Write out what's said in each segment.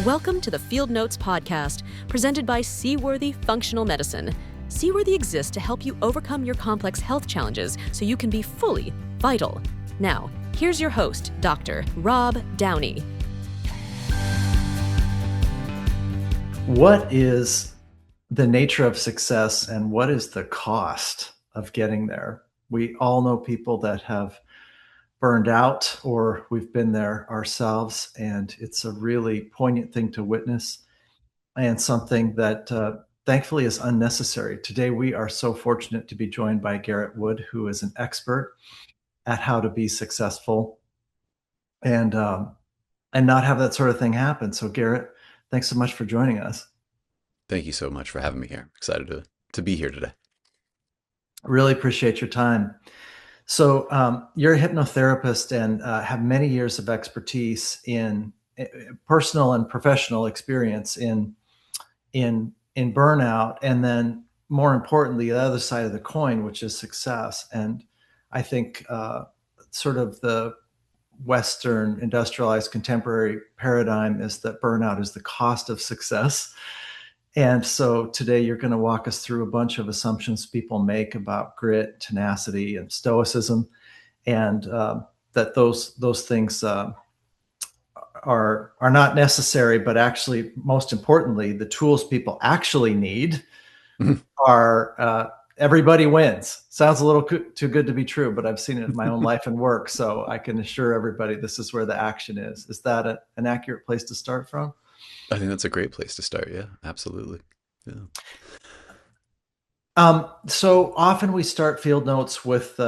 Welcome to the Field Notes podcast, presented by Seaworthy Functional Medicine. Seaworthy exists to help you overcome your complex health challenges so you can be fully vital. Now, here's your host, Dr. Rob Downey. What is the nature of success and what is the cost of getting there? We all know people that have burned out, or we've been there ourselves, and it's a really poignant thing to witness and something that thankfully is unnecessary. Today, we are so fortunate to be joined by Garrett Wood, who is an expert at how to be successful and not have that sort of thing happen. So, Garrett, thanks so much for joining us. Thank you so much for having me here. Excited to be here today. Really appreciate your time. So you're a hypnotherapist and have many years of expertise in personal and professional experience in burnout, and then more importantly, the other side of the coin, which is success. And I think sort of the Western industrialized contemporary paradigm is that burnout is the cost of success. And so today you're going to walk us through a bunch of assumptions people make about grit, tenacity, and stoicism, and that those things are not necessary, but actually, most importantly, the tools people actually need are everybody wins. Sounds a little too good to be true, but I've seen it in my own life and work, so I can assure everybody this is where the action is. Is that an accurate place to start from? I think that's a great place to start. Yeah, absolutely. Yeah. So often we start field notes with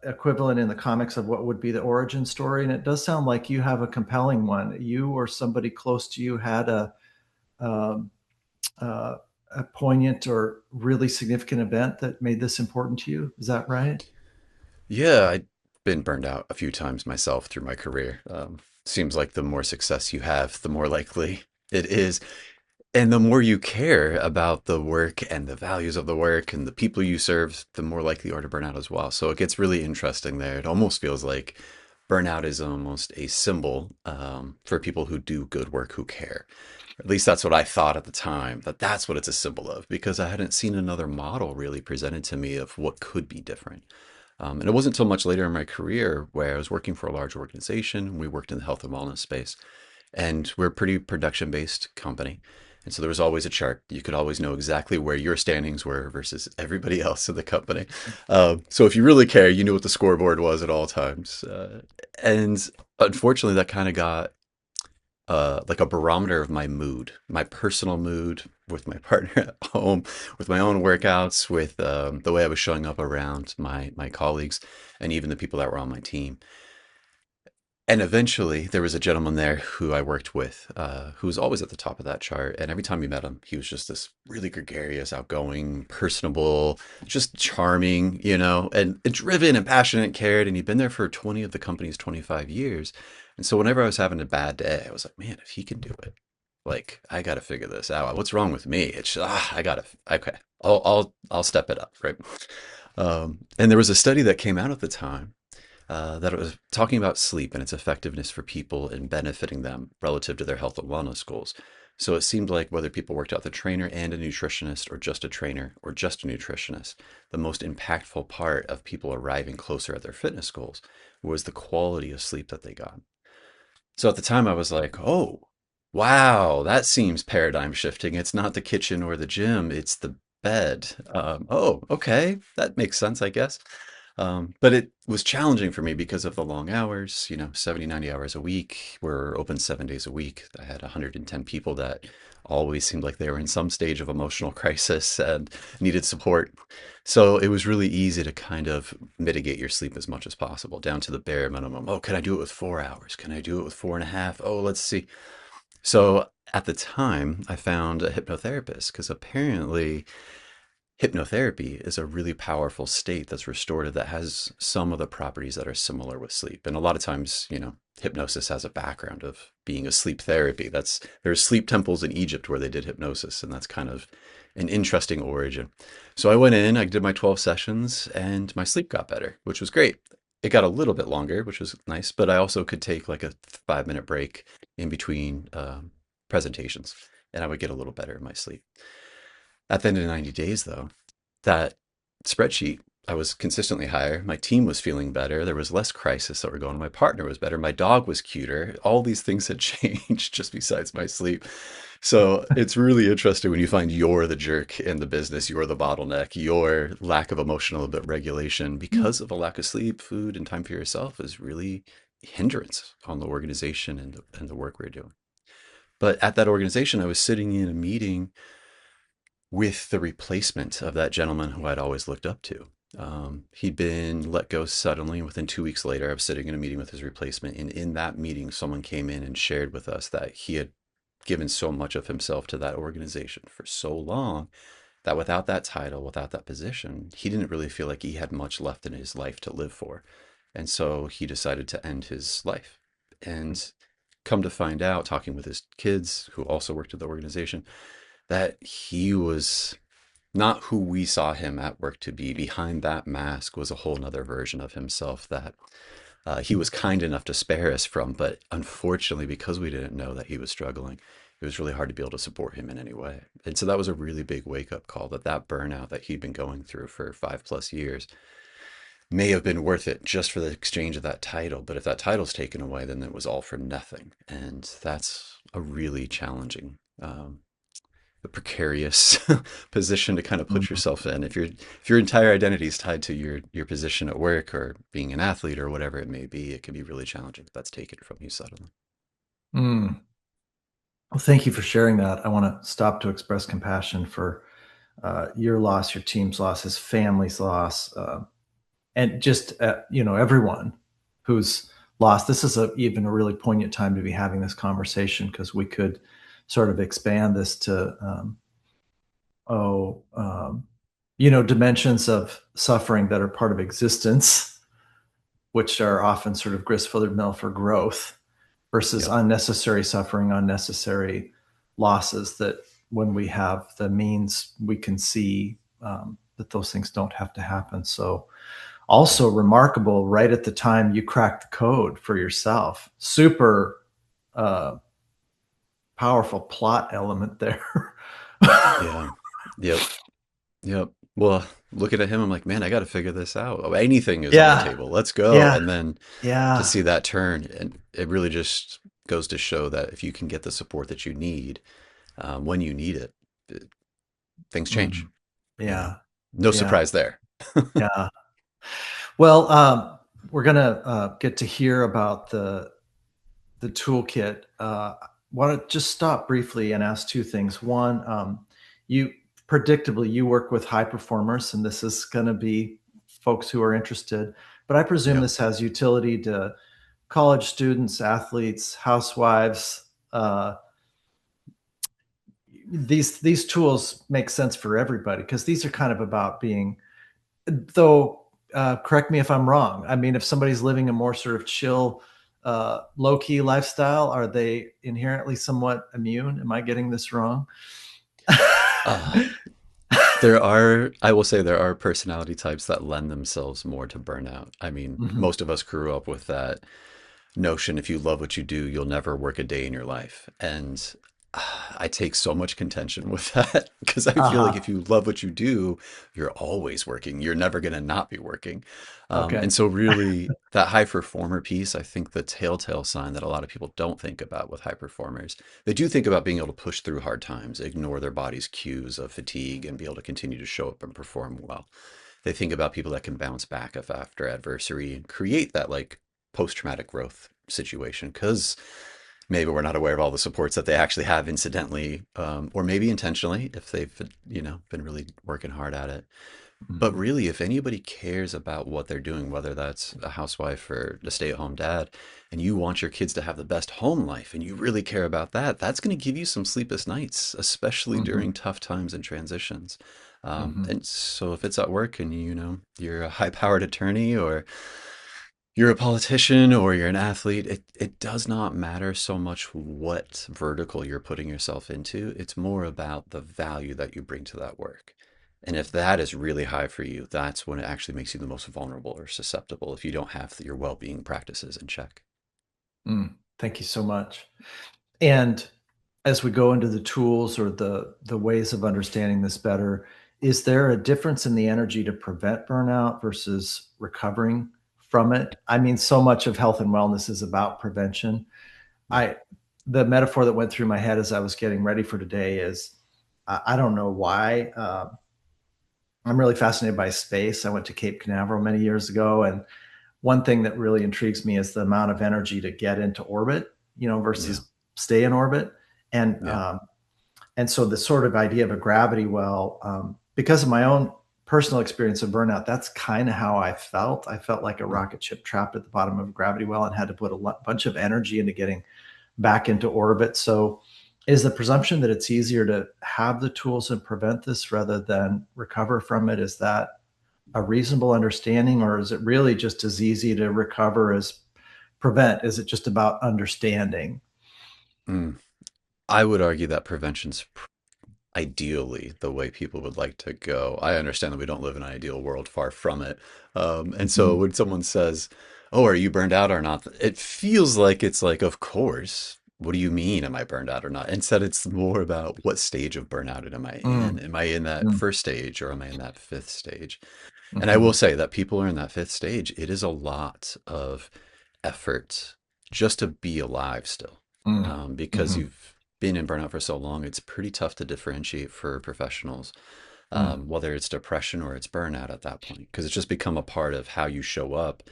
equivalent in the comics of what would be the origin story. And it does sound like you have a compelling one. You or somebody close to you had a poignant or really significant event that made this important to you. Is that right? Yeah, I've been burned out a few times myself through my career. Seems like the more success you have, the more likely it is. And the more you care about the work and the values of the work and the people you serve, the more likely you are to burn out as well. So it gets really interesting there. It almost feels like burnout is almost a symbol for people who do good work, who care. At least that's what I thought at the time, that's what it's a symbol of, because I hadn't seen another model really presented to me of what could be different. And it wasn't until much later in my career where I was working for a large organization. We worked in the health and wellness space, and we're a pretty production-based company. And so there was always a chart. You could always know exactly where your standings were versus everybody else in the company. So if you really care, you knew what the scoreboard was at all times. And unfortunately, that kind of got like a barometer of my mood, my personal mood with my partner at home, with my own workouts, with the way I was showing up around my colleagues and even the people that were on my team. And eventually there was a gentleman there who I worked with, who was always at the top of that chart. And every time you met him, he was just this really gregarious, outgoing, personable, just charming, and driven and passionate and cared. And he'd been there for 20 of the company's 25 years. And so whenever I was having a bad day, I was like, man, if he can do it, like, I got to figure this out. What's wrong with me? It's okay, I'll step it up. Right. And there was a study that came out at the time that it was talking about sleep and its effectiveness for people and benefiting them relative to their health and wellness goals. So it seemed like whether people worked out the trainer and a nutritionist, or just a trainer or just a nutritionist, the most impactful part of people arriving closer at their fitness goals was the quality of sleep that they got. So at the time I was like, oh, wow, that seems paradigm shifting. It's not the kitchen or the gym, it's the bed. Oh, okay, that makes sense, I guess. But it was challenging for me because of the long hours, 70, 90 hours a week. We're open 7 days a week. I had 110 people that always seemed like they were in some stage of emotional crisis and needed support. So it was really easy to kind of mitigate your sleep as much as possible, down to the bare minimum. Oh, can I do it with 4 hours? Can I do it with 4.5? Oh, let's see. So at the time, I found a hypnotherapist, because apparently hypnotherapy is a really powerful state that's restorative, that has some of the properties that are similar with sleep. And a lot of times, hypnosis has a background of being a sleep therapy. There's sleep temples in Egypt where they did hypnosis, and that's kind of an interesting origin. So I went in, I did my 12 sessions, and my sleep got better, which was great. It got a little bit longer, which was nice, but I also could take like a 5-minute break in between presentations, and I would get a little better in my sleep. At the end of 90 days, though, that spreadsheet, I was consistently higher. My team was feeling better. There was less crisis that were going on. My partner was better. My dog was cuter. All these things had changed just besides my sleep. So it's really interesting when you find you're the jerk in the business, you're the bottleneck, your lack of emotional regulation because of a lack of sleep, food, and time for yourself is really a hindrance on the organization and the work we're doing. But at that organization, I was sitting in a meeting with the replacement of that gentleman who I'd always looked up to. He'd been let go suddenly. Within 2 weeks later, I was sitting in a meeting with his replacement. And in that meeting, someone came in and shared with us that he had given so much of himself to that organization for so long that without that title, without that position, he didn't really feel like he had much left in his life to live for. And so he decided to end his life. And come to find out, talking with his kids who also worked at the organization, that he was not who we saw him at work to be. Behind that mask was a whole nother version of himself that he was kind enough to spare us from. But unfortunately, because we didn't know that he was struggling, it was really hard to be able to support him in any way. And so that was a really big wake up call that that burnout that he'd been going through for 5+ years may have been worth it just for the exchange of that title. But if that title's taken away, then it was all for nothing. And that's a really challenging a precarious position to kind of put Mhm. yourself in. If your entire identity is tied to your position at work or being an athlete or whatever it may be, it can be really challenging if that's taken from you suddenly. Mm. Well, thank you for sharing that. I want to stop to express compassion for your loss, your team's loss, his family's loss, and just everyone who's lost. This is even a really poignant time to be having this conversation because we could sort of expand this to oh, dimensions of suffering that are part of existence, which are often sort of grist-filled mill for growth, versus Yep. unnecessary suffering, unnecessary losses that when we have the means, we can see that those things don't have to happen. So, Yeah. also remarkable, right at the time you cracked the code for yourself. Super uh, powerful plot element there. Yeah. Yep. Yep. Well, looking at him, I'm like, man, I got to figure this out. Oh, anything is on the Yeah, table. Let's go. yeah, And then to yeah. see that turn, and it really just goes to show that if you can get the support that you need when you need it, things change. Mhm. You know, Yeah, no yeah, surprise there. yeah. Well, we're gonna get to hear about the toolkit. Want to just stop briefly and ask two things. One, you predictably you work with high performers, and this is going to be folks who are interested. But I presume Yeah. this has utility to college students, athletes, housewives. Uh, these tools make sense for everybody because these are kind of about being, though, correct me if I'm wrong. I mean, if somebody's living a more sort of chill, low key lifestyle, are they inherently somewhat immune? Am I getting this wrong? Uh, There are, I will say, there are personality types that lend themselves more to burnout. I mean, Mhm. most of us grew up with that notion if you love what you do, you'll never work a day in your life. And I take so much contention with that because I feel like Uh-huh. if you love what you do, you're always working. You're never going to not be working. Okay. And so, really, that high performer piece, I think the telltale sign that a lot of people don't think about with high performers, they do think about being able to push through hard times, ignore their body's cues of fatigue, and be able to continue to show up and perform well. They think about people that can bounce back after adversity and create that like post traumatic growth situation because maybe we're not aware of all the supports that they actually have incidentally or maybe intentionally if they've been really working hard at it. But Mhm. really, if anybody cares about what they're doing, whether that's a housewife or a stay-at-home dad, and you want your kids to have the best home life and you really care about that, that's going to give you some sleepless nights, especially Mhm. during tough times and transitions. Mhm. And so if it's at work and you're a high-powered attorney or you're a politician or you're an athlete, it does not matter so much what vertical you're putting yourself into. It's more about the value that you bring to that work. And if that is really high for you, that's when it actually makes you the most vulnerable or susceptible if you don't have your well-being practices in check. Mm. Thank you so much. And as we go into the tools or the ways of understanding this better, is there a difference in the energy to prevent burnout versus recovering from it? I mean, so much of health and wellness is about prevention. Yeah. I The metaphor that went through my head as I was getting ready for today is I don't know why. I'm really fascinated by space. I went to Cape Canaveral many years ago, and one thing that really intrigues me is the amount of energy to get into orbit, Yeah. versus stay in orbit. And Yeah. and so the sort of idea of a gravity well, because of my own personal experience of burnout, that's kind of how I felt. I felt like a Mm. rocket ship trapped at the bottom of a gravity well and had to put a bunch of energy into getting back into orbit. So, is the presumption that it's easier to have the tools and prevent this rather than recover from it? Is that a reasonable understanding, or is it really just as easy to recover as prevent? Is it just about understanding? Mm. I would argue that prevention's ideally the way people would like to go. I understand that we don't live in an ideal world, far from it. And so Mm, when someone says, "Oh, are you burned out or not?" It feels like it's like, of course. What do you mean, am I burned out or not? Instead, it's more about what stage of burnout am I in? mm, Am I in that mm, first stage or am I in that fifth stage? And I will mhm, say that people are in that fifth stage. It is a lot of effort just to be alive still. mm, Because mhm, you've been in burnout for so long, it's pretty tough to differentiate for professionals, mm, whether it's depression or it's burnout at that point, because it's just become a part of how you show up.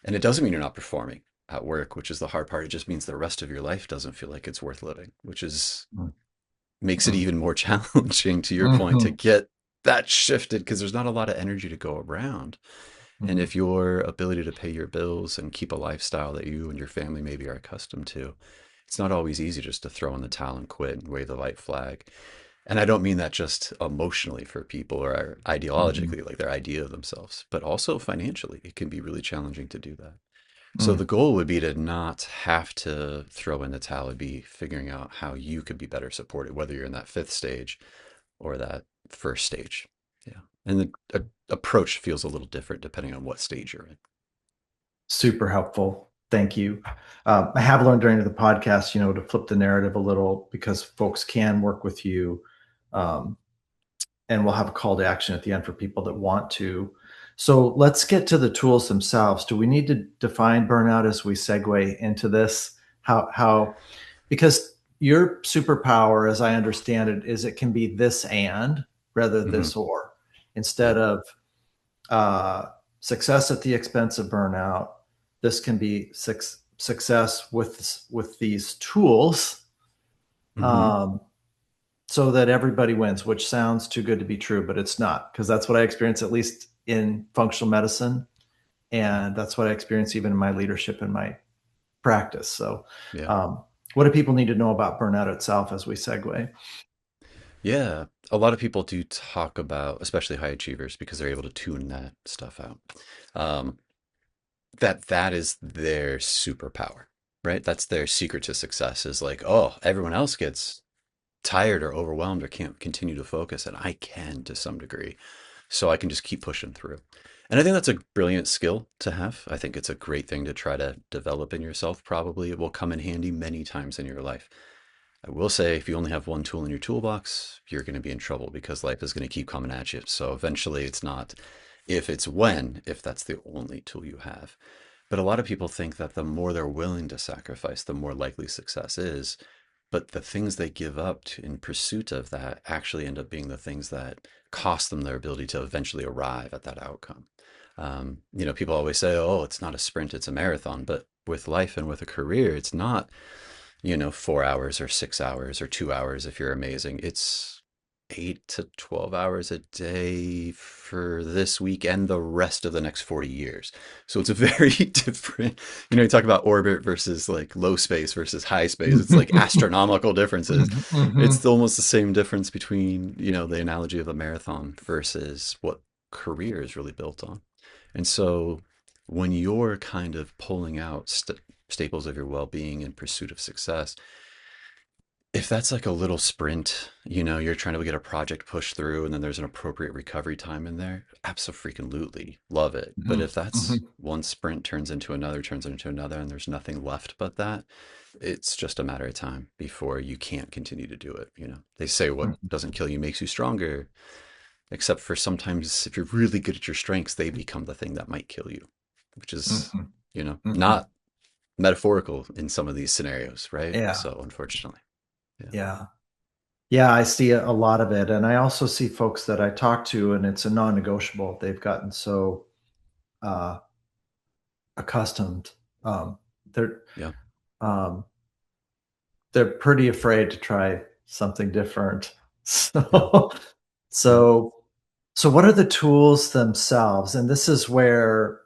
And it doesn't mean you're not performing at work, which is the hard part. It just means the rest of your life doesn't feel like it's worth living, which is mm, makes it mm, even more challenging to your point to mhm, get that shifted because there's not a lot of energy to go around. And mhm, if your ability to pay your bills and keep a lifestyle that you and your family maybe are accustomed to, it's not always easy just to throw in the towel and quit and wave the white flag. And I don't mean that just emotionally for people or mhm, ideologically, like their idea of themselves, but also financially. It can be really challenging to do that. So the mm. goal would be to not have to throw in the towel, would be figuring out how you could be better supported, whether you're in that fifth stage or that first stage. Yeah. And the approach feels a little different depending on what stage you're in. Super helpful. Thank you. I have learned during the podcast, to flip the narrative a little because folks can work with you. Um, and we'll have a call to action at the end for people that want to. So let's get to the tools themselves. Do we need to define burnout as we segue into this? Because your superpower, as I understand it, is it can be this and rather Hmm. this or Yeah. instead of uh, success at the expense of burnout. This can be success with these tools, Hmm. um, so that everybody wins, which sounds too good to be true, but it's not, because that's what I experience, at least in functional medicine. And that's what I experience even in my leadership and my practice. So, Yeah. um, what do people need to know about burnout itself as we segue? Yeah. A lot of people do talk about, especially high achievers, because they're able to tune that stuff out. Um, that is their superpower, right? That's their secret to success is like, oh, everyone else gets tired or overwhelmed or can't continue to focus, and I can to some degree. So I can just keep pushing through. And I think that's a brilliant skill to have. I think it's a great thing to try to develop in yourself. Probably it will come in handy many times in your life. I will say, if you only have one tool in your toolbox, you're going to be in trouble because life is going to keep coming at you. So eventually, it's not if, it's when, if that's the only tool you have. But a lot of people think that the more they're willing to sacrifice, the more likely success is. But the things they give up in pursuit of that actually end up being the things that cost them their ability to eventually arrive at that outcome. People always say, oh, it's not a sprint, it's a marathon. But with life and with a career, it's not 4 hours or 6 hours or 2 hours if you're amazing. It's 8 to 12 hours a day for this week and the rest of the next 40 years. So it's a very different, you talk about orbit versus like low space versus high space. It's like astronomical differences. It's Mhm. almost the same difference between, the analogy of a marathon versus what career is really built on. And so when you're kind of pulling out staples of your well being in pursuit of success, If that's like a little sprint, you're trying to get a project pushed through and then there's an appropriate recovery time in there, absolutely love it. But Mhm. if that's Mhm. one sprint turns into another, and there's nothing left but that, it's just a matter of time before you can't continue to do it. They say what Mhm. doesn't kill you makes you stronger, except for sometimes if you're really good at your strengths, they become the thing that might kill you, which is, Mhm. Mhm. not metaphorical in some of these scenarios, right? Yeah. So unfortunately, yeah. Yeah. Yeah, I see a lot of it, and I also see folks that I talk to, and it's a non-negotiable. They've gotten so, uh, accustomed. They're, Yeah. um, they're pretty afraid to try something different. Yeah. So Yeah. so so what are the tools themselves? And this is where,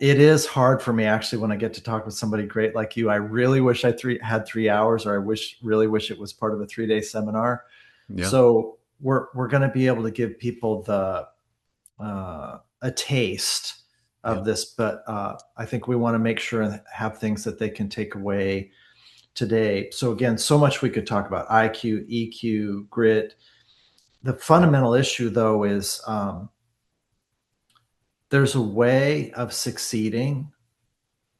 it is hard for me actually when I get to talk with somebody great like you. I really wish I had 3 hours, or I really wish it was part of a 3-day seminar. Yeah. So we're going to be able to give people a taste Yeah. of this, but I think we want to make sure and have things that they can take away today. So again, so much we could talk about: IQ, EQ, grit. The Yeah. fundamental issue, though, is there's a way of succeeding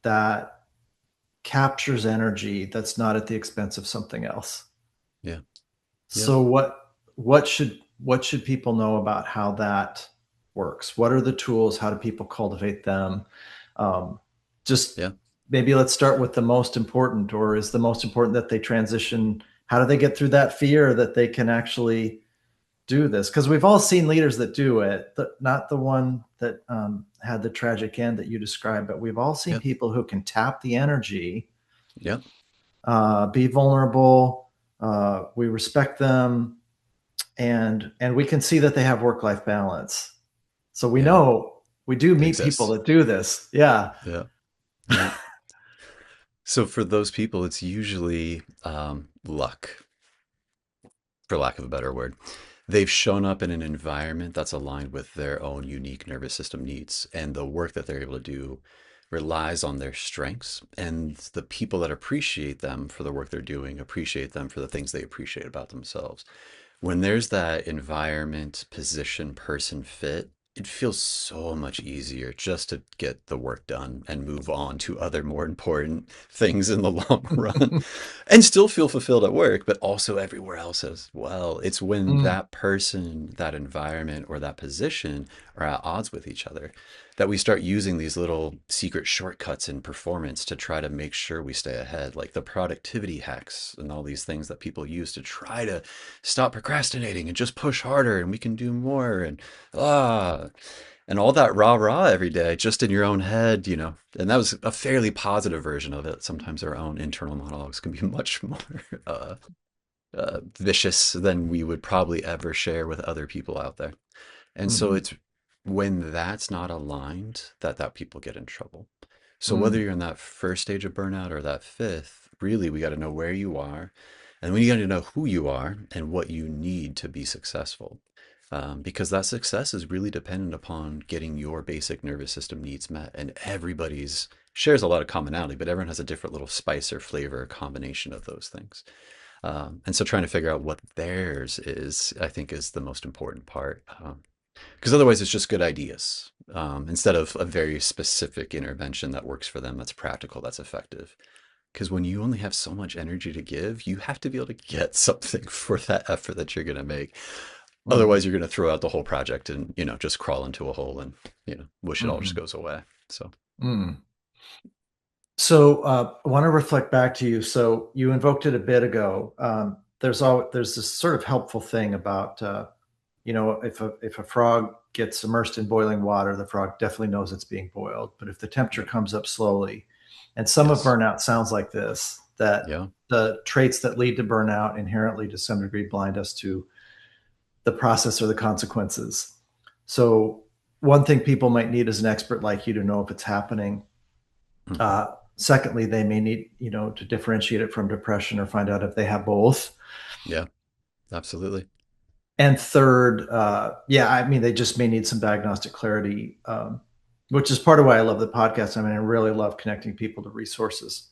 that captures energy that's not at the expense of something else. Yeah. Yeah. So what should people know about how that works? What are the tools? How do people cultivate them? Um, just Yeah. maybe let's start with the most important, or is the most important that they transition? How do they get through that fear that they can actually do this? Because we've all seen leaders that do it, not the one that had the tragic end that you described, but we've all seen Yeah. people who can tap the energy, Yeah. be vulnerable. We respect them, and we can see that they have work life balance. So we Yeah. know we do It meet people exists. that do this. Yeah. Yeah. Yeah. So for those people, it's usually luck, for lack of a better word. They've shown up in an environment that's aligned with their own unique nervous system needs, and the work that they're able to do relies on their strengths. And the people that appreciate them for the work they're doing appreciate them for the things they appreciate about themselves. When there's that environment, position, person fit, it feels so much easier just to get the work done and move on to other more important things in the long run and still feel fulfilled at work, but also everywhere else as well. It's when Mm, that person, that environment, or that position are at odds with each other that we start using these little secret shortcuts in performance to try to make sure we stay ahead, like the productivity hacks and all these things that people use to try to stop procrastinating and just push harder and we can do more ah and all that rah rah every day just in your own head, and that was a fairly positive version of it. Sometimes our own internal monologues can be much more vicious than we would probably ever share with other people out there. And so mhm, it's when that's not aligned that people get in trouble. So whether mm, you're in that first stage of burnout or that fifth, really we got to know where you are, and we got to know who you are and what you need to be successful. Because that success is really dependent upon getting your basic nervous system needs met, and everybody's shares a lot of commonality, but everyone has a different little spice or flavor or combination of those things. And so trying to figure out what theirs is, I think, is the most important part. Because otherwise, it's just good ideas instead of a very specific intervention that works for them, that's practical, that's effective. Because when you only have so much energy to give, you have to be able to get something for that effort that you're going to make. mhm, Otherwise, you're going to throw out the whole project and, just crawl into a hole and, wish it all just mhm, goes away. So, mm. So I want to reflect back to you. So you invoked it a bit ago. There's this sort of helpful thing about if a frog gets immersed in boiling water, the frog definitely knows it's being boiled. But if the temperature yep. comes up slowly, and some of Yes. burnout sounds like this, that Yeah. the traits that lead to burnout inherently, to some degree, blind us to the process or the consequences. So one thing people might need is an expert like you to know if it's happening. Hmm. Uh, Secondly, they may need, to differentiate it from depression or find out if they have both. Yeah. Absolutely. And third, yeah, I mean, they just may need some diagnostic clarity, which is part of why I love the podcast. I mean, I really love connecting people to resources.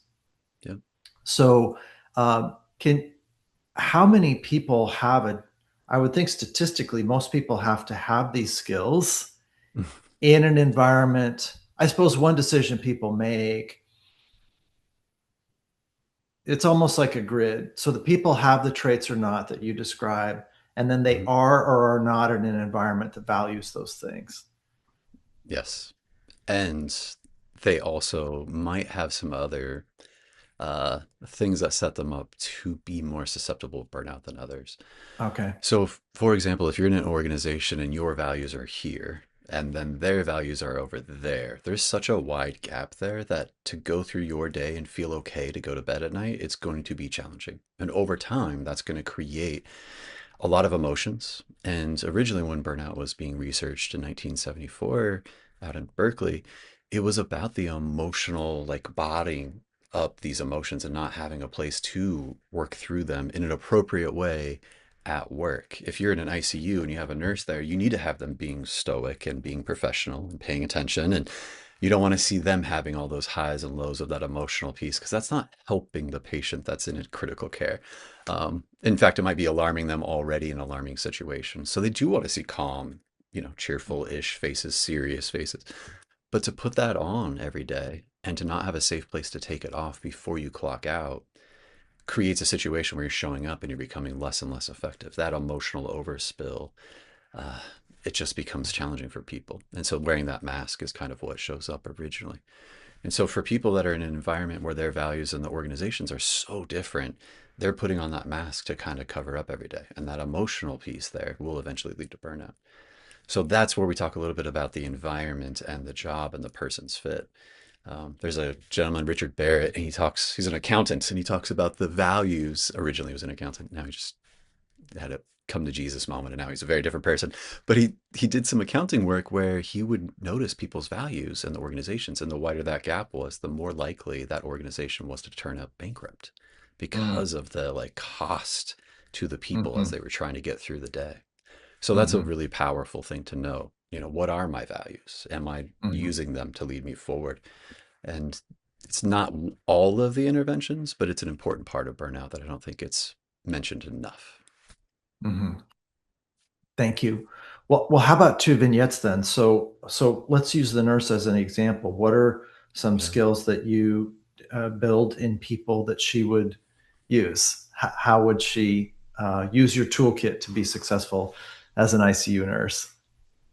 Yeah. So, can how many people have a, I would think statistically, most people have to have these skills in an environment. I suppose one decision people make, it's almost like a grid. So the people have the traits or not that you describe, and then they Mhm. are or are not in an environment that values those things. Yes. And they also might have some other things that set them up to be more susceptible to burnout than others. Okay. So, for example, if you're in an organization and your values are here and then their values are over there, there's such a wide gap there that to go through your day and feel okay to go to bed at night, it's going to be challenging. And over time, that's going to create a lot of emotions. And originally, when burnout was being researched in 1974 out in Berkeley, it was about the emotional, like bottling up these emotions and not having a place to work through them in an appropriate way at work. If you're in an ICU and you have a nurse there, you need to have them being stoic and being professional and paying attention. And you don't want to see them having all those highs and lows of that emotional piece because that's not helping the patient that's in critical care. In fact, it might be alarming them already in alarming situations. So they do want to see calm, cheerful-ish faces, serious faces. But to put that on every day and to not have a safe place to take it off before you clock out creates a situation where you're showing up and you're becoming less and less effective. That emotional overspill, uh, it just becomes challenging for people. And so wearing that mask is kind of what shows up originally. And so for people that are in an environment where their values and the organizations are so different, they're putting on that mask to kind of cover up every day. And that emotional piece there will eventually lead to burnout. So that's where we talk a little bit about the environment and the job and the person's fit. There's a gentleman, Richard Barrett, and he's an accountant, and he talks about the values. Originally, he was an accountant. Now he just had a come to Jesus moment, and now he's a very different person. But he did some accounting work where he would notice people's values and the organizations, and the wider that gap was, the more likely that organization was to turn up bankrupt Mm, because of the like cost to the people as hmm they were trying to get through the day. So that's a hmm really powerful thing to know. What are my values? Am I hmm using them to lead me forward? And it's not all of the interventions, but it's an important part of burnout that I don't think it's mentioned enough. hmm Thank you. Well, how about two vignettes then? So let's use the nurse as an example. What are some Yeah. skills that you build in people that she would use? How would she use your toolkit to be successful as an ICU nurse?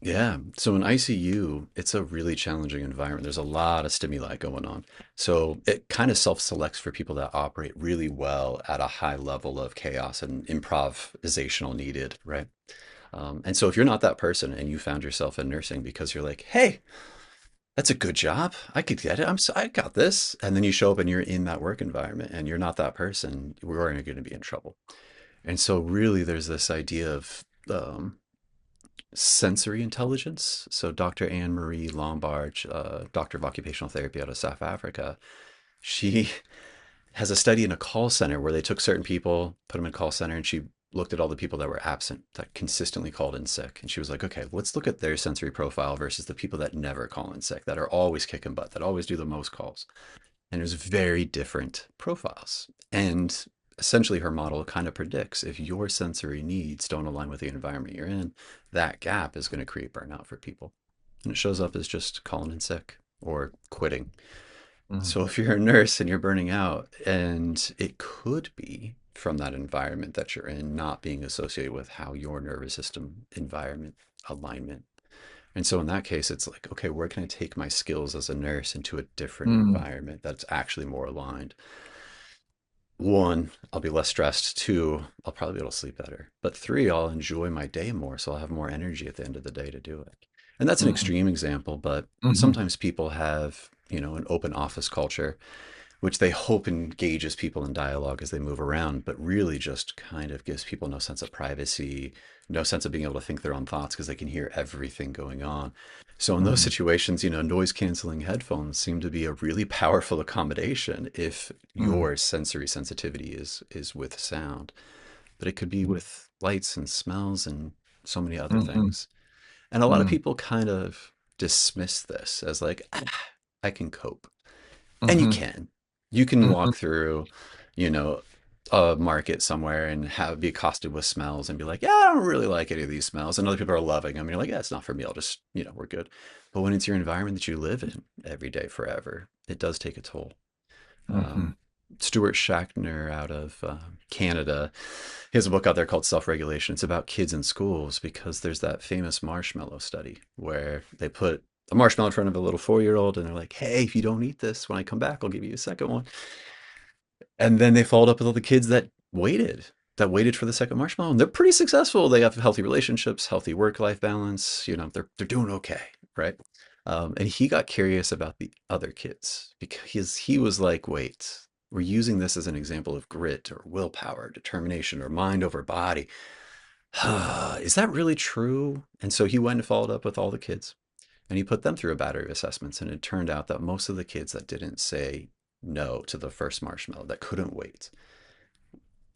Yeah. So in ICU, it's a really challenging environment. There's a lot of stimuli going on. So it kind of self-selects for people that operate really well at a high level of chaos and improvisational needed, right? And so if you're not that person and you found yourself in nursing because you're like, hey, that's a good job. I could get it. I got this. And then you show up and you're in that work environment and you're not that person, we're going to be in trouble. And so really there's this idea of sensory intelligence. So Dr. Anne Marie Lombard, doctor of occupational therapy out of South Africa, she has a study in a call center where they took certain people, put them in a call center, and she looked at all the people that were absent, that consistently called in sick. And she was like, okay, let's look at their sensory profile versus the people that never call in sick, that are always kicking butt, that always do the most calls. And it was very different profiles. And essentially, her model kind of predicts if your sensory needs don't align with the environment you're in, that gap is going to create burnout for people. And it shows up as just calling in sick or quitting. Mhm. So if you're a nurse and you're burning out, and it could be from that environment that you're in not being associated with how your nervous system environment alignment. And so in that case, it's like, okay, where can I take my skills as a nurse into a different Mm, environment that's actually more aligned? One, I'll be less stressed. Two, I'll probably be able to sleep better. But three, I'll enjoy my day more. So I'll have more energy at the end of the day to do it. And that's an mhm, extreme example, but mhm, sometimes people have, an open office culture which they hope engages people in dialogue as they move around, but really just kind of gives people no sense of privacy, no sense of being able to think their own thoughts because they can hear everything going on. So in those mhm, situations, noise canceling headphones seem to be a really powerful accommodation if mhm, your sensory sensitivity is with sound. But it could be mhm, with lights and smells and so many other mhm, things. And a lot of mhm, people kind of dismiss this as like, I can cope. And you mhm, can. You can mhm, walk through, you know, a market somewhere and have be accosted with smells and be like, yeah, I don't really like any of these smells. And other people are loving them. And you're like, yeah, it's not for me. I'll just, we're good. But when it's your environment that you live in every day forever, it does take a toll. Hmm. Um, Stuart Schachtner out of Canada, he has a book out there called Self-Regulation. It's about kids in schools because there's that famous marshmallow study where they put a marshmallow in front of a little 4-year-old and they're like, hey, if you don't eat this, when I come back, I'll give you a second one. And then they followed up with all the kids that waited for the second marshmallow, and they're pretty successful. They have healthy relationships, healthy work-life balance. They're doing okay, right? And he got curious about the other kids because he was like, wait, we're using this as an example of grit or willpower, determination, or mind over body. Is that really true? And so he went and followed up with all the kids and he put them through a battery of assessments. And it turned out that most of the kids that didn't say no to the first marshmallow, that couldn't wait,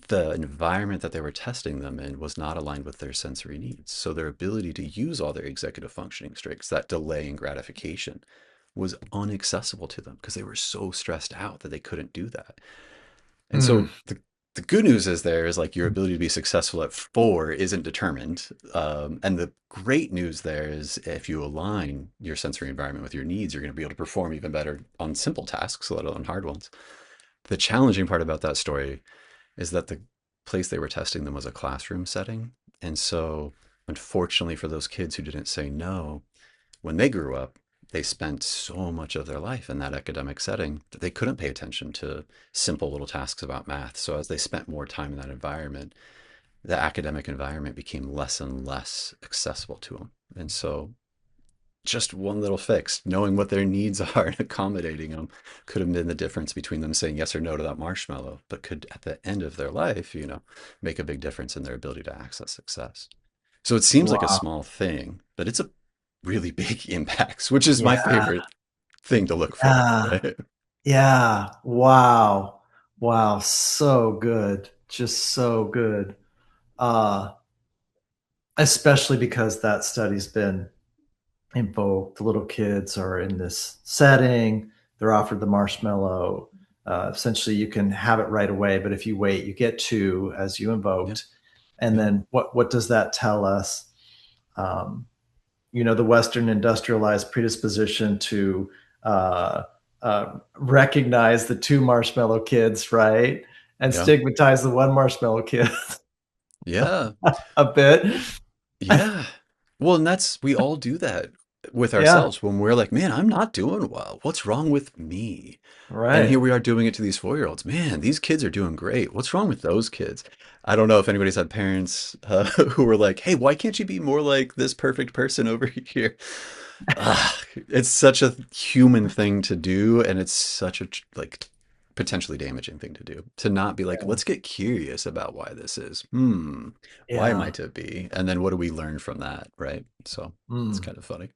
the environment that they were testing them in was not aligned with their sensory needs. So their ability to use all their executive functioning strengths, that delay in gratification, was inaccessible to them because they were so stressed out that they couldn't do that. And Mm. so the good news is there is like your ability to be successful at 4 isn't determined. And the great news there is if you align your sensory environment with your needs, you're going to be able to perform even better on simple tasks, let alone hard ones. The challenging part about that story is that the place they were testing them was a classroom setting. And so, unfortunately, for those kids who didn't say no, when they grew up, they spent so much of their life in that academic setting that they couldn't pay attention to simple little tasks about math. So, as they spent more time in that environment, the academic environment became less and less accessible to them. And so, just one little fix, knowing what their needs are and accommodating them could have been the difference between them saying yes or no to that marshmallow, but could at the end of their life, make a big difference in their ability to access success. So it seems like a Wow. small thing, but it's a really big impact, which is my Yeah. favorite thing to look for, Yeah. right? Yeah. Wow. Wow. So good. Just so good. Uh, Especially because that study's been invoked. The little kids are in this setting. They're offered the marshmallow. Essentially, you can have it right away, but if you wait, you get two, as you Yeah. invoked. And Yeah. then what does that tell us? Um, the Western industrialized predisposition to uh, recognize the two marshmallow kids, right? And Yeah. stigmatize the one marshmallow kid Yeah. a bit. Yeah. Well, and we all do that with Yeah, ourselves when we're like, man, I'm not doing well. What's wrong with me? And here right. we are doing it to these 4-year-olds. Man, these kids are doing great. What's wrong with those kids? I don't know if anybody's had parents who were like, hey, why can't you be more like this perfect person over here? It's such a human thing to do, and it's such a like potentially damaging thing to do. To not be like, Yeah. let's get curious about why this is. Why Yeah. might it be? And then what do we learn from that, right? So it's Mm, kind of funny.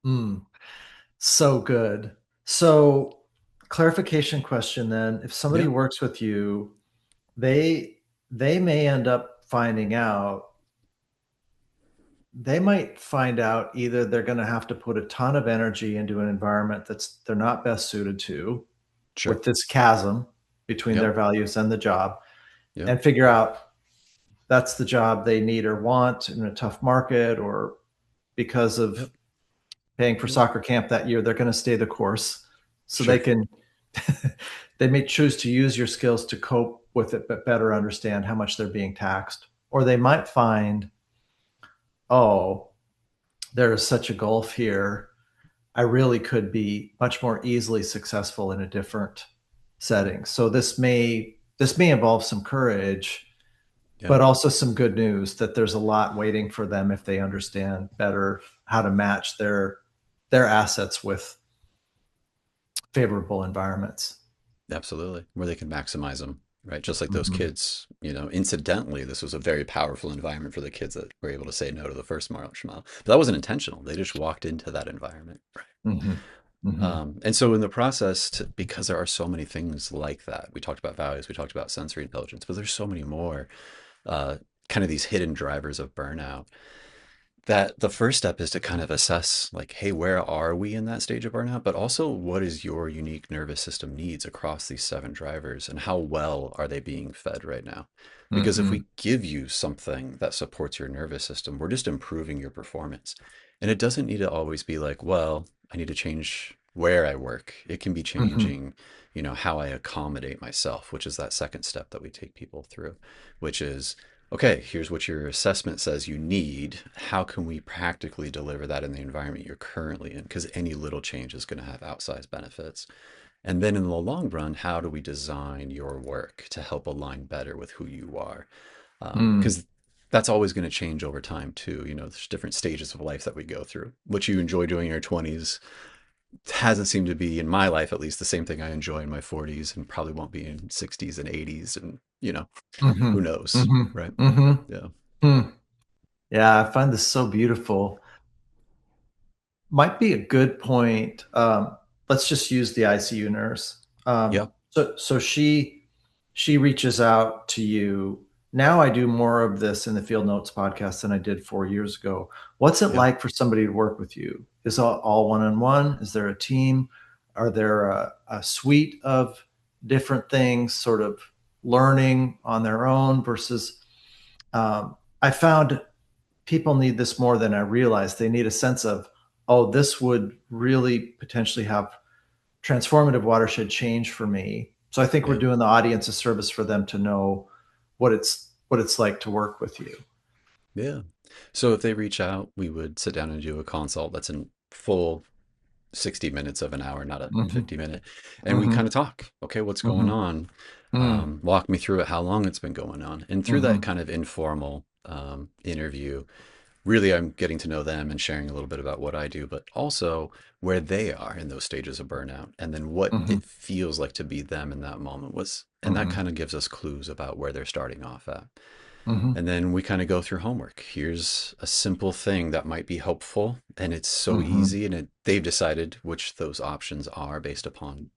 mm. So good. So, clarification question then. If somebody Yeah, works with you, they they may end up finding out they might find out either they're going to have to put a ton of energy into an environment that's they're not best suited to sure. with this chasm between Yep, their values and the job yep, and figure out that's the job they need or want in a tough market or because of yep, paying for yep. soccer camp that year they're going to stay the course so they Sure. can they may choose to use your skills to cope with it but better understand how much they're being taxed or they might find oh there is such a gulf here. I really could be much more easily successful in a different setting. So this may involve some courage, Yeah, but also some good news that there's a lot waiting for them if they understand better how to match their assets with favorable environments. absolutely. Where they can maximize them, right? Just like those Mhm. kids, incidentally, this was a very powerful environment for the kids that were able to say no to the first marshmallow. But that wasn't intentional. They just walked into that environment, right? Mhm. Mhm. And so in the process, because there are so many things like that, we talked about values, we talked about sensory intelligence, but there's so many more kind of these hidden drivers of burnout. that the first step is to kind of assess like, hey, where are we in that stage of burnout? But also, what is your unique nervous system needs across these seven drivers, and how well are they being fed right now? Because if Mm-hmm. we give you something that supports your nervous system, we're just improving your performance. And it doesn't need to always be like, well, I need to change where I work. It can be Mm-hmm. changing, how I accommodate myself, which is that second step that we take people through, which is, okay, here's what your assessment says you need. How can we practically deliver that in the environment you're currently in? Because any little change is going to have outsized benefits. And then in the long run, how do we design your work to help align better with who you are? Mm. Because that's always going to change over time too. There's different stages of life that we go through. What you enjoy doing in your 20s hasn't seemed to be, in my life at least, the same thing I enjoy in my 40s, and probably won't be in 60s and 80s. And, Mm-hmm. who knows, Mm-hmm. right? Mm-hmm. Yeah. Mm. Yeah, I find this so beautiful. Might be a good point. Let's just use the ICU nurse. Yeah. So she reaches out to you. Now I do more of this in the Field Notes podcast than I did 4 years ago. What's it Yeah. like for somebody to work with you? Is it all one-on-one? Is there a team? Are there a suite of different things, sort of learning on their own versus I found people need this more than I realized. They need a sense of, oh, this would really potentially have transformative watershed change for me. So I think we're Yeah. doing the audience a service for them to know what it's like to work with you. Yeah. So if they reach out, we would sit down and do a consult that's in full 60 minutes of an hour, not a Mm-hmm. 50-minute. And we Mm-hmm. kind of talk, okay, what's going Mm-hmm. on? Mm-hmm. Walk me through it, how long it's been going on. And through that Mm-hmm. kind of informal interview, really I'm getting to know them and sharing a little bit about what I do, but also where they are in those stages of burnout, and then what Mm-hmm. it feels like to be them in that moment was. And that Mm-hmm. kind of gives us clues about where they're starting off at. Mm-hmm. And then we kind of go through homework. Here's a simple thing that might be helpful, and it's so Mm-hmm. easy. And they've decided which those options are based upon,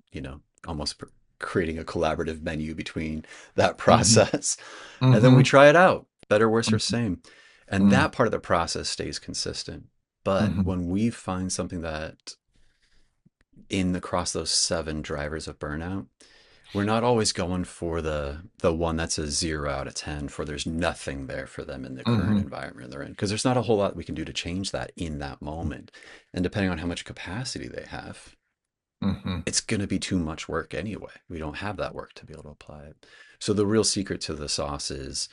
almost creating a collaborative menu between that Mm-hmm. process. And then we Mm-hmm. try it out, better, worse, or same. And Mm-hmm. that part of the process stays consistent. But Mm-hmm. when we find something that across those seven drivers of burnout, we're not always going for the one that's a 0 out of 10 for there's nothing there for them in the current Mm-hmm. environment they're in, because there's not a whole lot we can do to change that in that moment. And depending on how much capacity they have, Mm-hmm. it's going to be too much work anyway. We don't have that work to be able to apply it. So the real secret to the sauce is,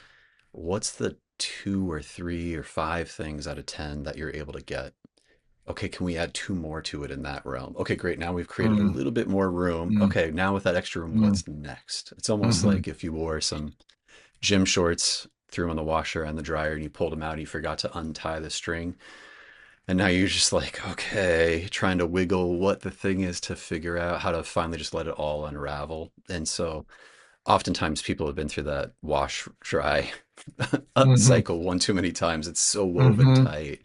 what's the two or three or five things out of 10 that you're able to get? Okay, can we add two more to it in that realm? Okay, great. Now we've created a Mm-hmm. little bit more room. Okay, now with that extra room, what's next? It's almost Mm-hmm. like if you wore some gym shorts, threw them in the washer and the dryer, and you pulled them out and you forgot to untie the string. And now you're just like, okay, trying to wiggle what the thing is to figure out how to finally just let it all unravel. And so oftentimes people have been through that wash, dry Mm-hmm. cycle one too many times. It's so woven Mm-hmm. tight.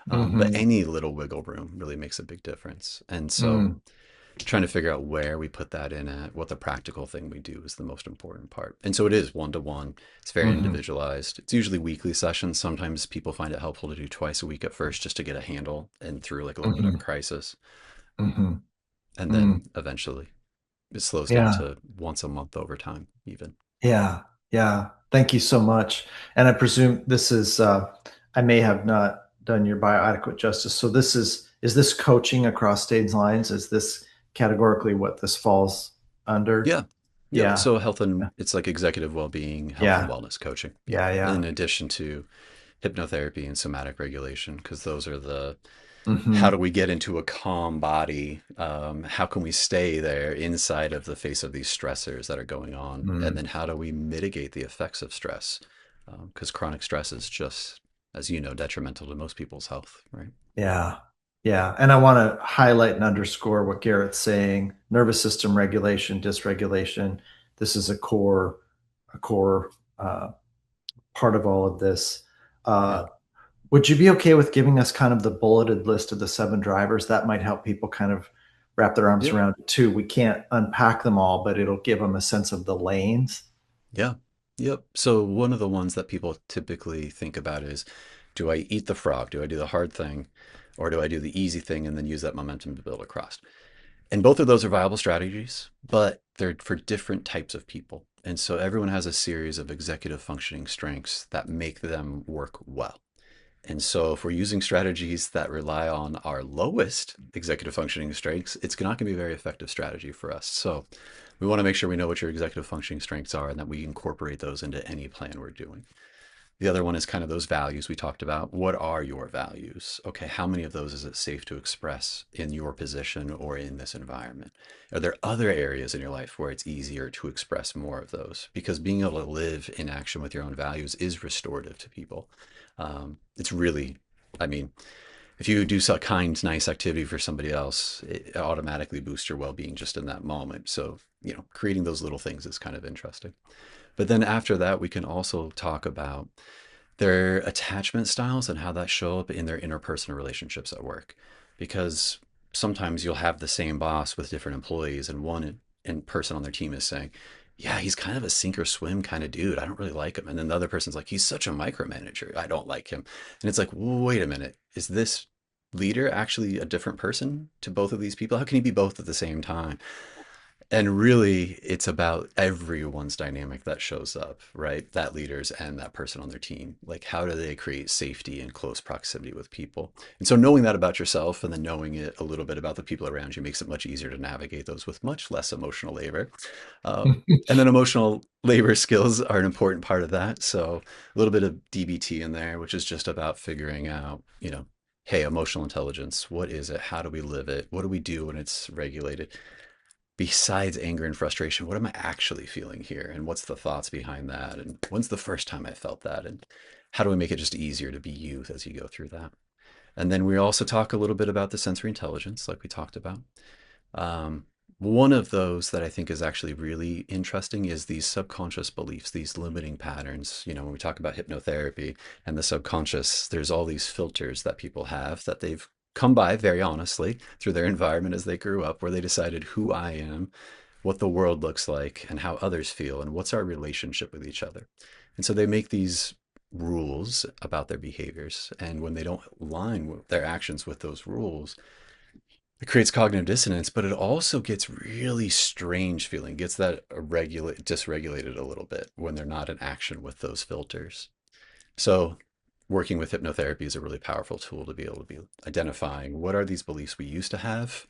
But Mm-hmm. any little wiggle room really makes a big difference. And so Mm-hmm. trying to figure out where we put that in at, what the practical thing we do is the most important part. And so it is one to one. It's very Mm-hmm. individualized. It's usually weekly sessions. Sometimes people find it helpful to do twice a week at first just to get a handle and through like a little bit of a Mm-hmm. crisis. Mm-hmm. And Mm. then eventually it slows down Yeah, to once a month over time, even. yeah, yeah. Thank you so much. And I presume this is, I may have not done your bio adequate justice. So is this coaching across stage lines? Is this categorically what this falls under? Yeah. Yep. Yeah, So health and it's like executive well-being, health and yeah, wellness coaching. Yeah. yeah, yeah. In addition to hypnotherapy and somatic regulation, because those are the how Mm-hmm. do we get into a calm body? How can we stay there inside of the face of these stressors that are going on? And Mm. then how do we mitigate the effects of stress? Because chronic stress is just, as you know, detrimental to most people's health, right? Yeah, yeah. And I want to highlight and underscore what Garrett's saying. Nervous system regulation, dysregulation. This is a core uh, part of all of this. Yeah. Uh, would you be okay with giving us kind of the bulleted list of the seven drivers? That might help people kind of wrap their arms Yeah. around it too. We can't unpack them all, but it'll give them a sense of the lanes. Yeah. Yep. So one of the ones that people typically think about is, Do I eat the frog? Do I do the hard thing? Or do I do the easy thing and then use that momentum to build across? And both of those are viable strategies, but they're for different types of people. And so everyone has a series of executive functioning strengths that make them work well. And so if we're using strategies that rely on our lowest executive functioning strengths, it's not going to be a very effective strategy for us. So we want to make sure we know what your executive functioning strengths are and that we incorporate those into any plan we're doing. The other one is kind of those values we talked about. What are your values? Okay, how many of those is it safe to express in your position or in this environment? Are there other areas in your life where it's easier to express more of those? Because being able to live in action with your own values is restorative to people. It's really, I mean, if you do some kind, nice activity for somebody else, it automatically boosts your well-being just in that moment. So, creating those little things is kind of interesting. But then after that, we can also talk about their attachment styles and how that show up in their interpersonal relationships at work. Because sometimes you'll have the same boss with different employees, and one person on their team is saying, yeah, he's kind of a sink or swim kind of dude. I don't really like him. And then the other person's like, he's such a micromanager. I don't like him. And it's like, wait a minute. Is this leader actually a different person to both of these people? How can he be both at the same time? And really, it's about everyone's dynamic that shows up, right? That leaders and that person on their team. Like, how do they create safety and close proximity with people? And so, knowing that about yourself and then knowing it a little bit about the people around you makes it much easier to navigate those with much less emotional labor. And then, emotional labor skills are an important part of that. So, a little bit of DBT in there, which is just about figuring out, hey, emotional intelligence, what is it? How do we live it? What do we do when it's regulated? Besides anger and frustration, what am I actually feeling here? And what's the thoughts behind that? And when's the first time I felt that? And how do we make it just easier to be you as you go through that? And then we also talk a little bit about the sensory intelligence, like we talked about. Um, One of those that I think is actually really interesting is these subconscious beliefs, these limiting patterns. When we talk about hypnotherapy and the subconscious, there's all these filters that people have that they've come by very honestly through their environment as they grew up, where they decided who I am, what the world looks like, and how others feel, and what's our relationship with each other. And so they make these rules about their behaviors. And when they don't align with their actions with those rules, it creates cognitive dissonance, but it also gets really strange feeling, gets that dysregulated a little bit when they're not in action with those filters. So working with hypnotherapy is a really powerful tool to be able to be identifying what are these beliefs we used to have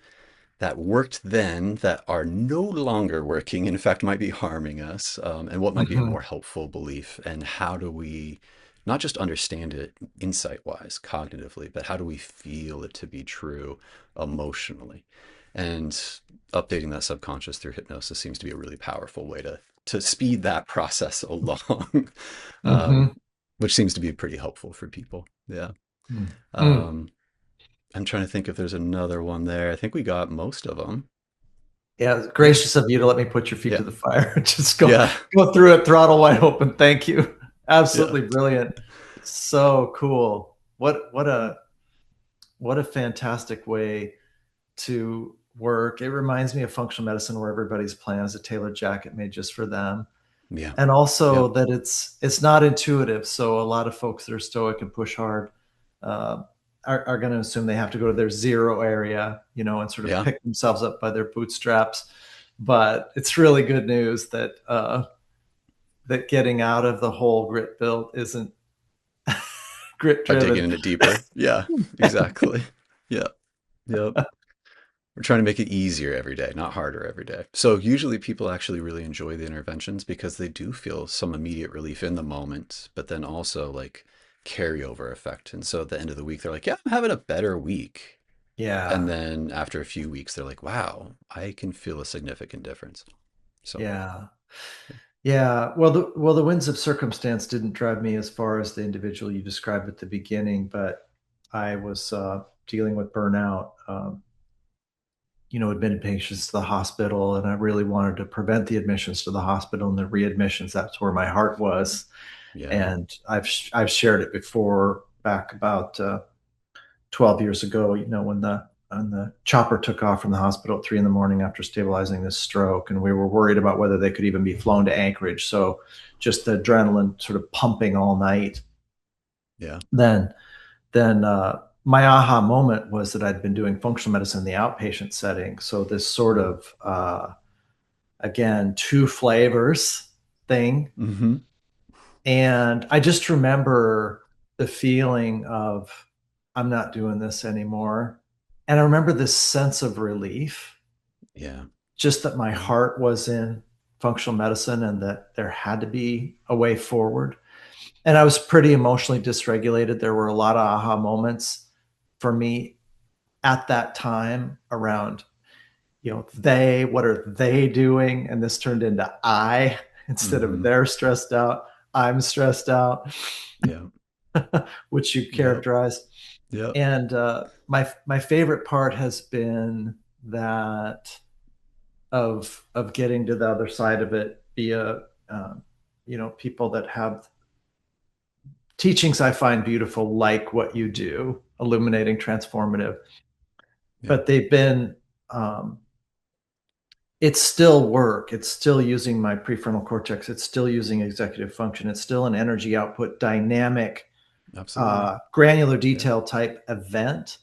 that worked then that are no longer working, in fact, might be harming us, and what might be a more helpful belief, and how do we not just understand it insight wise, cognitively, but how do we feel it to be true emotionally? And updating that subconscious through hypnosis seems to be a really powerful way to speed that process along, um, which seems to be pretty helpful for people. Yeah. Um, I'm trying to think if there's another one there. I think we got most of them. Yeah, Yeah. gracious of you to let me put your feet Yeah. to the fire. Just Yeah. go through it, throttle wide open. Thank you. Yeah. Absolutely brilliant. So cool. What a fantastic way to work. It reminds me of functional medicine, where everybody's plan is a tailored jacket made just for them. Yeah. And Yeah. also that it's not intuitive. So a lot of folks that are stoic and push hard uh, are going to assume they have to go to their zero area, and sort of Yeah. pick themselves up by their bootstraps. But it's really good news that that getting out of the hole grit built isn't grit By digging driven. in it deeper. Yeah. Exactly. Yeah. Yep. We're trying to make it easier every day, not harder every day. So usually people actually really enjoy the interventions because they do feel some immediate relief in the moment, but then also like carryover effect. And so at the end of the week, they're like, yeah, I'm having a better week. And Yeah. then after a few weeks, they're like, wow, I can feel a significant difference. So, Yeah. Yeah. Well, the winds of circumstance didn't drive me as far as the individual you described at the beginning, but I was dealing with burnout. Admitted patients to the hospital, and I really wanted to prevent the admissions to the hospital and the readmissions. That's where my heart was, yeah. and I've shared it before, back about 12 years ago. When the chopper took off from the hospital at 3 in the morning after stabilizing this stroke, and we were worried about whether they could even be flown to Anchorage. So just the adrenaline sort of pumping all night. Yeah. then my aha moment was that I'd been doing functional medicine in the outpatient setting. So this sort of again, two flavors thing. Mm-hmm. And I just remember the feeling of, I'm not doing this anymore. And I remember this sense of relief, Yeah. just that my Yeah. heart was in functional medicine and that there had to be a way forward. And I was pretty emotionally dysregulated. There were a lot of aha moments for me at that time around, what are they doing? And this turned into I, instead of Mm-hmm. they're stressed out, I'm stressed out, Yeah. which you Yep. characterized. Yep. And my favorite part has been that of getting to the other side of it via people that have teachings I find beautiful, like what you do, illuminating, transformative, Yeah. but they've been um, it's still work. It's still using my prefrontal cortex. It's still using executive function. It's still an energy output dynamic, Absolutely. granular Yeah. detail type event.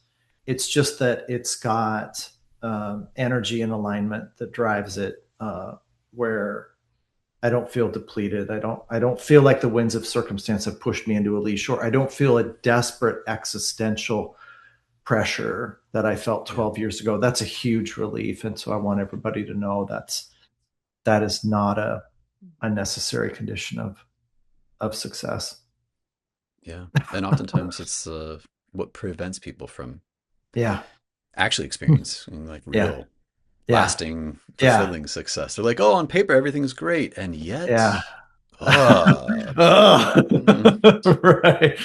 It's just that it's got energy and alignment that drives it, where I don't feel depleted. I don't feel like the winds of circumstance have pushed me into a lee shore. I don't feel a desperate existential pressure that I felt Yeah. 12 years ago. That's a huge relief. And so I want everybody to know that is not a necessary condition of success. Yeah. And oftentimes it's what prevents people from Yeah. actually experiencing like Yeah. real, Yeah. lasting, Yeah. fulfilling success. They're like, oh, on paper, everything's great. And yet, Yeah. uh, mm, Oh, right.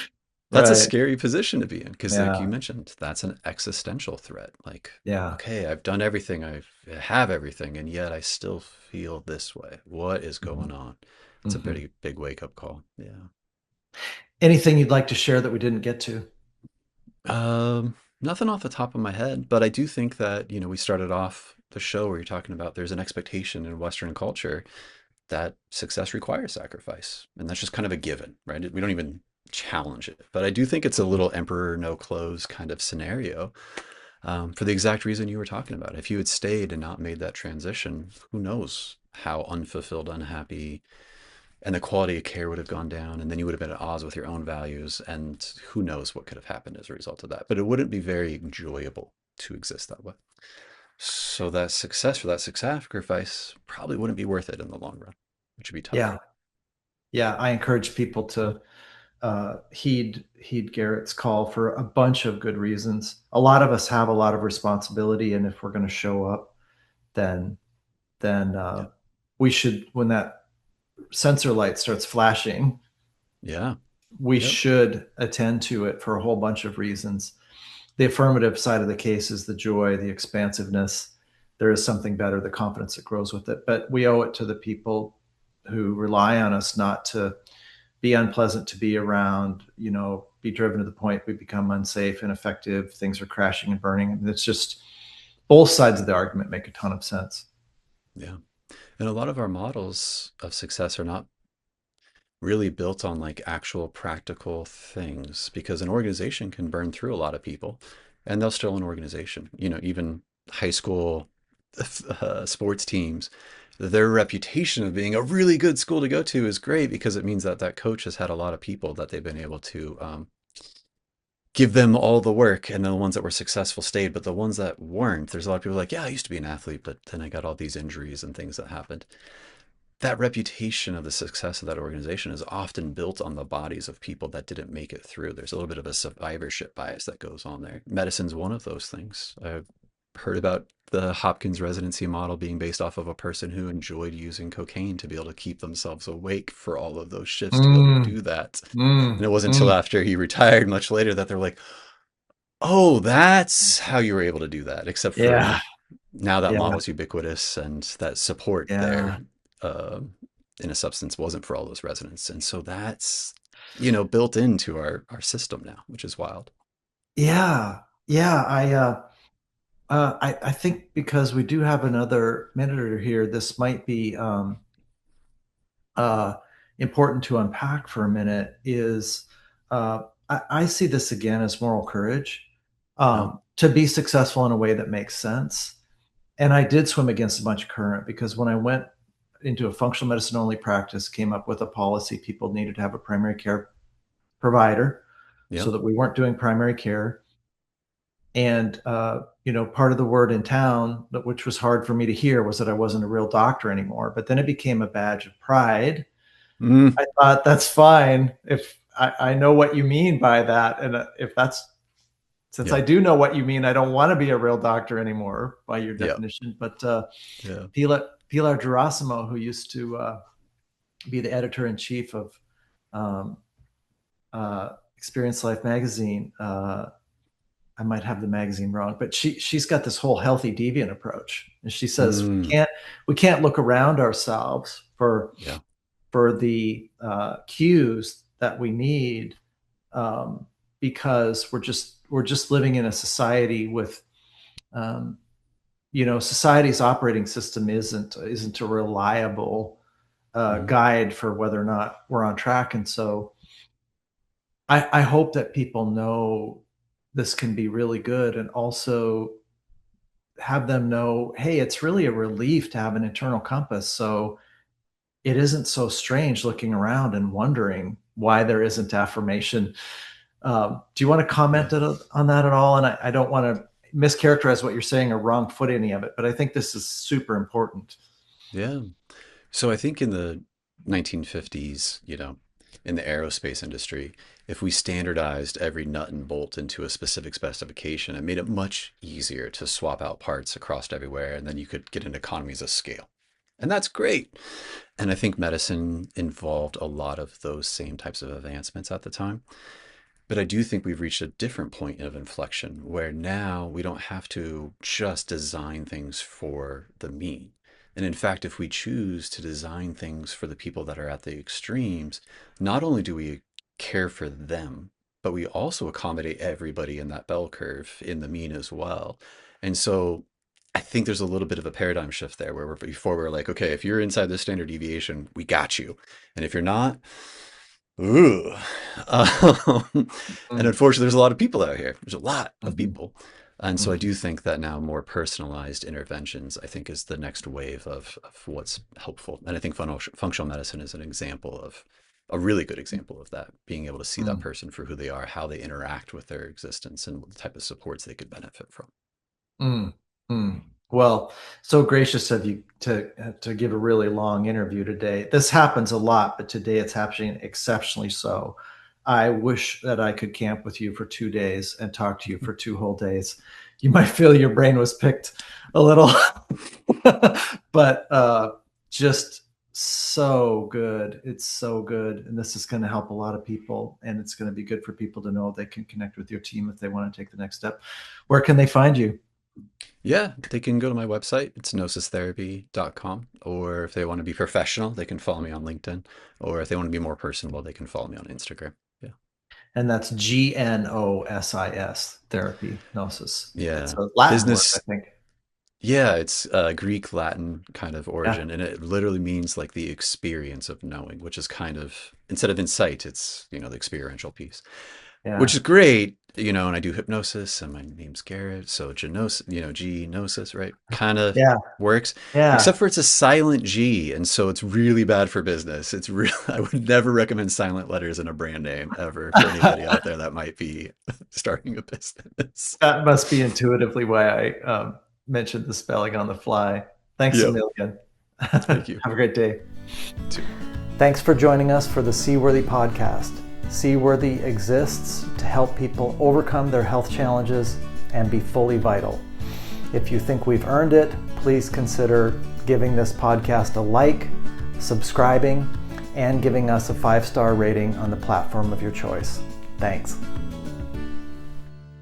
that's a Right. scary position to be in because, like you Yeah. mentioned, that's an existential threat. Like, Yeah. okay, I've done everything, I have everything, and yet I still feel this way. What is Mm-hmm. going on? It's a Mm-hmm. pretty big wake up call. Yeah. Anything you'd like to share that we didn't get to? Nothing off the top of my head, but I do think that, we started off the show where you're talking about there's an expectation in Western culture that success requires sacrifice. And that's just kind of a given, right? We don't even challenge it. But I do think it's a little emperor no clothes kind of scenario, for the exact reason you were talking about. If you had stayed and not made that transition, who knows how unfulfilled, unhappy, and the quality of care would have gone down, and then you would have been at odds with your own values, and who knows what could have happened as a result of that. But it wouldn't be very enjoyable to exist that way. So that success for that sacrifice probably wouldn't be worth it in the long run, which would be tough. Yeah. Yeah. I encourage people to heed Garrett's call for a bunch of good reasons. A lot of us have a lot of responsibility, and if we're going to show up, then then Yeah. we should, when that sensor light starts flashing, Yeah. we Yep. should attend to it for a whole bunch of reasons. The affirmative side of the case is the joy, the expansiveness. There is something better, the confidence that grows with it. But we owe it to the people who rely on us not to be unpleasant to be around, be driven to the point we become unsafe, ineffective, things are crashing and burning. I mean, it's just both sides of the argument make a ton of sense. Yeah. And a lot of our models of success are not really built on like actual practical things because an organization can burn through a lot of people and they're still an organization. Even high school sports teams, their reputation of being a really good school to go to is great because it means that that coach has had a lot of people that they've been able to give them all the work, and the ones that were successful stayed, but the ones that weren't, there's a lot of people like, yeah, I used to be an athlete, but then I got all these injuries and things that happened. That reputation of the success of that organization is often built on the bodies of people that didn't make it through. There's a little bit of a survivorship bias that goes on there. Medicine's one of those things. I've heard about the Hopkins residency model being based off of a person who enjoyed using cocaine to be able to keep themselves awake for all of those shifts to be able to Mm, do that. And mm, it wasn't until mm. after he retired much later that they're like, oh, that's how you were able to do that. Except for Yeah, now that yeah, model's ubiquitous and that support there, yeah, uh, in a substance wasn't for all those residents. And so that's, built into our system now, which is wild. yeah, yeah. I think because we do have another minute or here, this might be uh, important to unpack for a minute. Is I see this again as moral courage, Oh, to be successful in a way that makes sense. And I did swim against a bunch of current because when I went into a functional medicine only practice, came up with a policy people needed to have a primary care provider so yep. that we weren't doing primary care. And, part of the word in town, which was hard for me to hear, was that I wasn't a real doctor anymore. But then it became a badge of pride. Mm, I thought that's fine if I know what you mean by that. And if that's, since I yeah, do know what you mean, I don't want to be a real doctor anymore by your yeah, definition. But yeah. Pilar Gerasimo, who used to be the editor in chief of um, Experience Life magazine, I might have the magazine wrong, but she's got this whole healthy deviant approach, and she says Mm, we can't look around ourselves yeah. for the cues that we need, um, because we're just living in a society with um, society's operating system isn't a reliable Mm, guide for whether or not we're on track. And so I hope that people know this can be really good, and also have them know, hey, it's really a relief to have an internal compass. So it isn't so strange looking around and wondering why there isn't affirmation. Do you want to yeah. comment on that at all? And I don't want to mischaracterize what you're saying or wrong foot any of it, but I think this is super important. Yeah. So I think in the 1950s, in the aerospace industry, if we standardized every nut and bolt into a specific specification, it made it much easier to swap out parts across everywhere, and then you could get an economies of scale. And that's great. And I think medicine involved a lot of those same types of advancements at the time. But I do think we've reached a different point of inflection where now we don't have to just design things for the me. And in fact, if we choose to design things for the people that are at the extremes, not only do we care for them, but we also accommodate everybody in that bell curve in the mean as well. And so I think there's a little bit of a paradigm shift there where before we're like, okay, if you're inside the standard deviation, we got you. And if you're not, ooh. Um, and Mm, unfortunately, there's a lot of people out here. There's a lot of mhm, people. And so I mhm, do think that now more personalized interventions, I think, is the next wave of what's helpful. And I think functional medicine is an example of a really good example of that, being able to see that mm. person for who they are, how they interact with their existence, and what the type of supports they could benefit from. Mm, mm. Well, so gracious of you to give a really long interview today. This happens a lot, but today it's happening exceptionally so. I wish that I could camp with you for 2 days and talk to you for 2 whole days. You might feel your brain was picked a little, but just so good. It's so good, and this is going to help a lot of people, and it's going to be good for people to know they can connect with your team if they want to take the next step. Where can they find you? Yeah, they can go to my website. It's gnosistherapy.com. Or if they want to be professional, they can follow me on LinkedIn. Or if they want to be more personable, they can follow me on Instagram. Yeah. And that's GNOSIS, therapy, gnosis. It's Yeah. a Latin word, I Business. think. Yeah, it's Greek Latin kind of Yeah, origin, and it literally means like the experience of knowing, which is kind of instead of insight, it's the experiential piece, which yeah, is great, and I do hypnosis, and my name's Garrett, so Gnosis, G Gnosis, right? Kind of yeah, works, yeah. except for it's a silent G, and so it's really bad for business. It's real. I would never recommend silent letters in a brand name ever for anybody out there that might be starting a business. That must be intuitively why I mentioned the spelling on the fly. Thanks a Yep. million. Thank you. Have a great day. Too. Thanks for joining us for the Seaworthy podcast. Seaworthy exists to help people overcome their health challenges and be fully vital. If you think we've earned it, please consider giving this podcast a like, subscribing, and giving us a 5-star rating on the platform of your choice. Thanks.